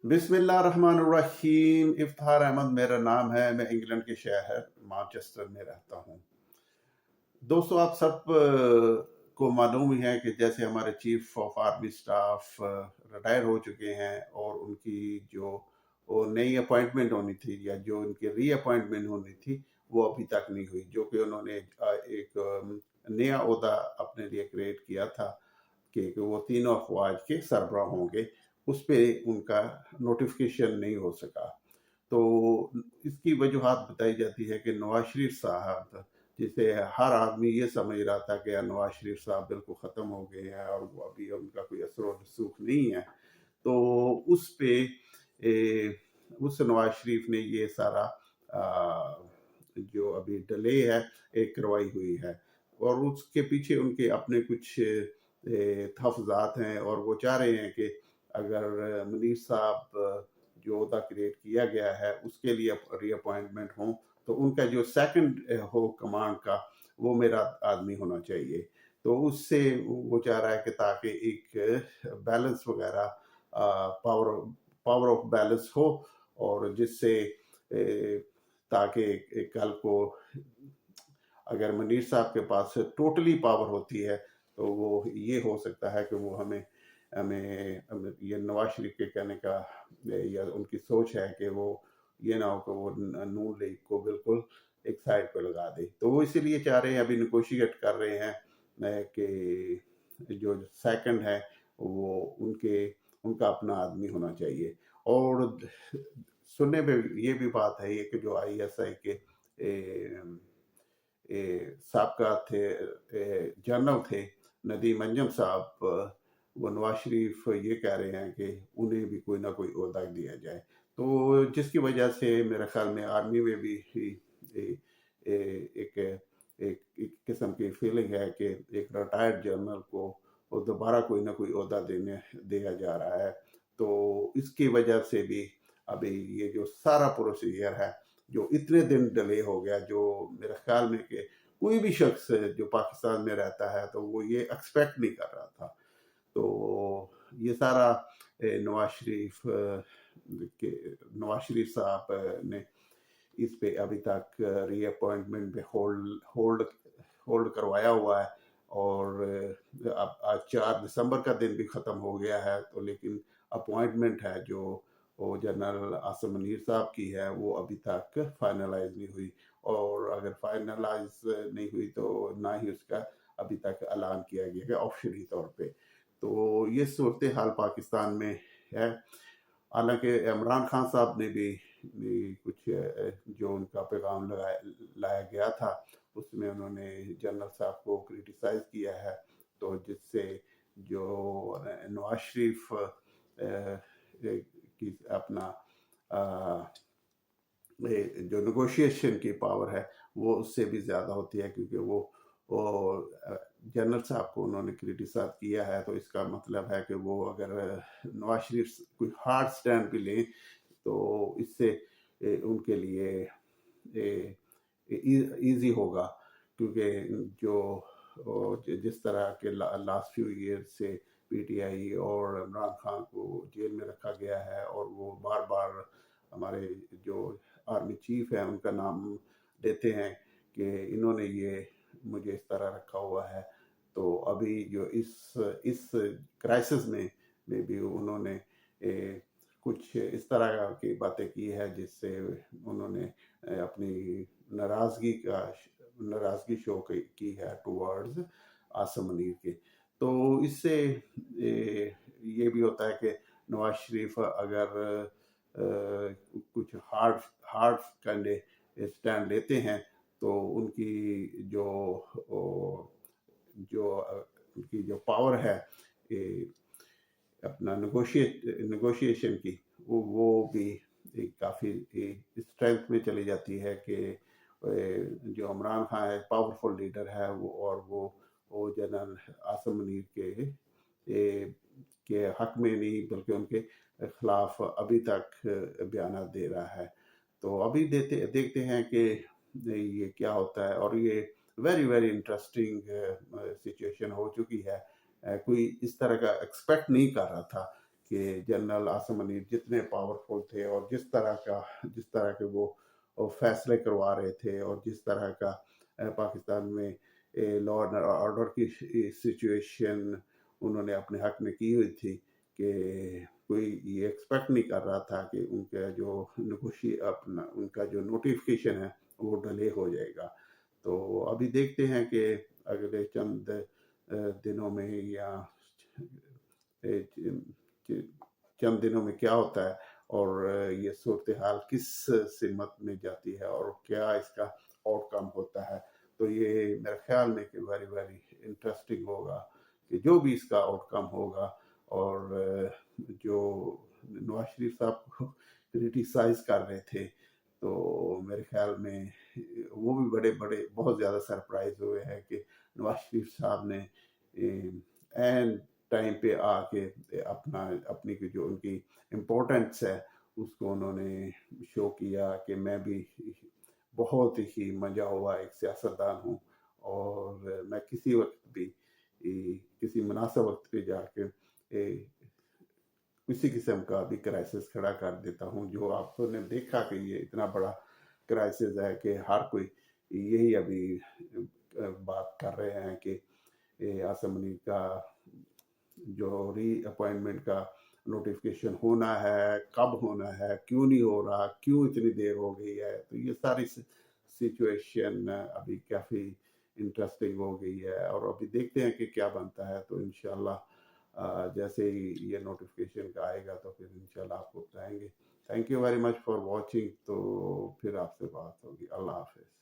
बिस्मिल्लाहिर्रहमानिर्रहीम। इफ्तिखार अहमद मेरा नाम है। मैं इंग्लैंड के शहर मैनचेस्टर में रहता हूँ। दोस्तों, आप सब को मालूम ही है कि जैसे हमारे chief of army staff retire हो चुके हैं और उनकी जो वो नई अपॉइंटमेंट होनी थी या जो उनकी री अपॉइंटमेंट होनी थी वो अभी तक नहीं हुई, जो कि उन्होंने एक नया ओहदा अपने लिए क्रिएट किया था कि वो तीनों अफवाज के सरबराह होंगे। उस पे उनका नोटिफिकेशन नहीं हो सका। तो इसकी वजूहत बताई जाती है कि नवाज शरीफ साहब, जिसे हर आदमी ये समझ रहा था कि नवाज शरीफ साहब बिल्कुल ख़त्म हो गए हैं और वो अभी उनका कोई असर और रसूख नहीं है, तो उस पे उस नवाज शरीफ ने ये सारा जो अभी डिले है एक करवाई हुई है। और उसके पीछे उनके अपने कुछ तहफ़्फ़ुज़ात हैं और वो चाह रहे हैं कि अगर मुनीर साहब जो अहदा क्रिएट किया गया है उसके लिए रीअपॉइंटमेंट हो, तो उनका जो सेकंड हो कमांड का वो मेरा आदमी होना चाहिए। तो उससे वो चाह रहा है कि ताकि एक बैलेंस वगैरह, पावर पावर ऑफ बैलेंस हो, और जिससे ताकि कल को अगर मुनीर साहब के पास टोटली पावर होती है तो वो ये हो सकता है कि वो हमें हमें ये नवाज शरीफ के कहने का या उनकी सोच है कि वो ये ना हो कि वो नून लीग को बिल्कुल एक साइड पे लगा दे। तो वो इसीलिए चाह रहे हैं, अभी निगोशिएट कर रहे हैं कि जो सेकंड है वो उनका अपना आदमी होना चाहिए। और सुनने में ये भी बात है ये कि जो ISI के साबका थे जनरल थे नदीम अंजम साहब, वो नवाज शरीफ ये कह रहे हैं कि उन्हें भी कोई ना कोई ओहदा दिया जाए। तो जिसकी वजह से मेरे ख्याल में आर्मी में भी एक एक किस्म की फीलिंग है कि एक रिटायर्ड जनरल को वो दोबारा कोई ना कोई ओहदा देने दिया जा रहा है। तो इसकी वजह से भी अभी ये जो सारा प्रोसीजर है जो इतने दिन डिले हो गया, जो मेरे ख्याल में कि कोई भी शख्स जो पाकिस्तान में रहता है तो वो ये एक्सपेक्ट नहीं कर रहा था। तो ये सारा नवाज शरीफ साहब ने इस पे अभी तक रीअपॉइंटमेंट पे होल्ड होल्ड करवाया हुआ है। और अब आज 4 दिसंबर का दिन भी ख़त्म हो गया है, तो लेकिन अपॉइंटमेंट है जो वो जनरल आसिम मुनीर साहब की है वो अभी तक फाइनलाइज नहीं हुई। और अगर फाइनलाइज नहीं हुई तो ना ही उसका अभी तक ऐलान किया गया है ऑफिशियली तौर पे। तो ये सूरत हाल पाकिस्तान में है। हालांकि इमरान खान साहब ने भी कुछ जो उनका पैगाम लाया गया था उसमें उन्होंने जनरल साहब को क्रिटिसाइज किया है। तो जिससे जो नवाज शरीफ की अपना जो नेगोशिएशन की पावर है वो उससे भी ज़्यादा होती है, क्योंकि वो जनरल साहब को उन्होंने क्रिटिसाइज किया है। तो इसका मतलब है कि वो अगर नवाज शरीफ कोई हार्ड स्टैंड भी लें तो इससे उनके लिए इजी होगा, क्योंकि जिस तरह के लास्ट फ्यू ईयर से PTI और इमरान खान को जेल में रखा गया है और वो बार बार हमारे जो आर्मी चीफ है उनका नाम लेते हैं कि इन्होंने ये मुझे इस तरह रखा हुआ है। तो अभी जो इस क्राइसिस में भी उन्होंने कुछ इस तरह की बातें की है जिससे उन्होंने अपनी नाराज़गी शो की है टुवर्ड्स आसिम मुनीर के। तो इससे ये भी होता है कि नवाज शरीफ अगर कुछ हार्ड काइंड स्टैंड लेते हैं तो उनकी जो जो उनकी जो पावर है अपना नेगोशिएशन की वो भी काफ़ी स्ट्रेंथ में चली जाती है कि जो इमरान खान है पावरफुल लीडर है वो जनरल आसिम मुनीर के हक में नहीं बल्कि उनके खिलाफ अभी तक बयान दे रहा है। तो अभी देखते हैं कि ये क्या होता है। और ये वेरी वेरी इंटरेस्टिंग सिचुएशन हो चुकी है। कोई इस तरह का एक्सपेक्ट नहीं कर रहा था کہ جنرل عاصم منیر جتنے پاورفل تھے اور جس طرح کے وہ فیصلے کروا رہے تھے، اور جس طرح کا پاکستان میں لا اینڈ آرڈر کی سچویشن انہوں نے اپنے حق میں کی ہوئی تھی، کہ کوئی یہ ایکسپیکٹ نہیں کر رہا تھا کہ ان کا جو نوٹیفیکیشن ہے وہ ڈیلے ہو جائے گا۔ تو ابھی دیکھتے ہیں کہ اگلے چند دنوں میں یا چند دنوں میں کیا ہوتا ہے، اور یہ صورتحال کس سمت میں جاتی ہے، اور کیا اس کا آؤٹ کم ہوتا ہے۔ تو یہ میرے خیال میں کہ ویری ویری انٹرسٹنگ ہوگا کہ جو بھی اس کا آؤٹ کم ہوگا۔ اور جو نواز شریف صاحب کو کرٹیسائز کر رہے تھے، تو میرے خیال میں وہ بھی بڑے بہت زیادہ سرپرائز ہوئے ہیں کہ نواز شریف صاحب نے این ٹائم پہ آ کے اپنی جو ان کی امپورٹنس ہے اس کو انہوں نے شو کیا کہ میں بھی بہت ہی منجا ہوا ایک سیاستدان ہوں، اور میں کسی وقت بھی کسی مناسب وقت پہ جا کے کسی قسم کا بھی کرائسس کھڑا کر دیتا ہوں۔ جو آپ نے دیکھا کہ یہ اتنا بڑا کرائسس ہے کہ ہر کوئی یہی ابھی بات کر رہے ہیں کہ عاصم منیر کا جو ری اپوائنٹمنٹ کا نوٹیفیکیشن ہونا ہے، کب ہونا ہے، کیوں نہیں ہو رہا، کیوں اتنی دیر ہو گئی ہے۔ تو یہ ساری سچویشن ابھی کافی انٹرسٹنگ ہو گئی ہے، اور ابھی دیکھتے ہیں کہ کیا بنتا ہے۔ تو انشاءاللہ جیسے ہی یہ نوٹیفیکیشن کا آئے گا تو پھر انشاءاللہ آپ کو بتائیں گے۔ Thank you very much for watching. تو پھر آپ سے بات ہوگی۔ اللہ حافظ۔